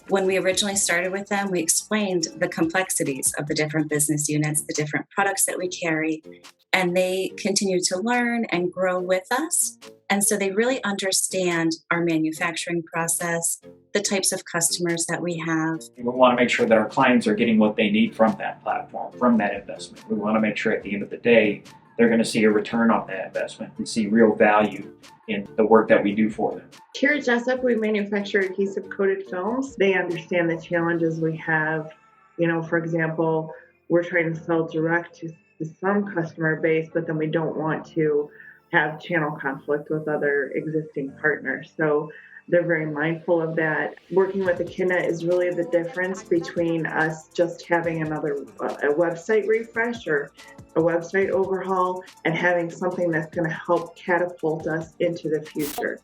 When we originally started with them, we explained the complexities of the different business units, the different products that we carry, and they continue to learn and grow with us. And so they really understand our manufacturing process, the types of customers that we have. We want to make sure that our clients are getting what they need from that platform, from that investment. We want to make sure at the end of the day, they're going to see a return on that investment and see real value in the work that we do for them. Here at Jessup, we manufacture adhesive coated films. They understand the challenges we have. For example, we're trying to sell direct to some customer base, but then we don't want to have channel conflict with other existing partners. So they're very mindful of that. Working with Echidna is really the difference between us just having a website refresh or a website overhaul and having something that's going to help catapult us into the future.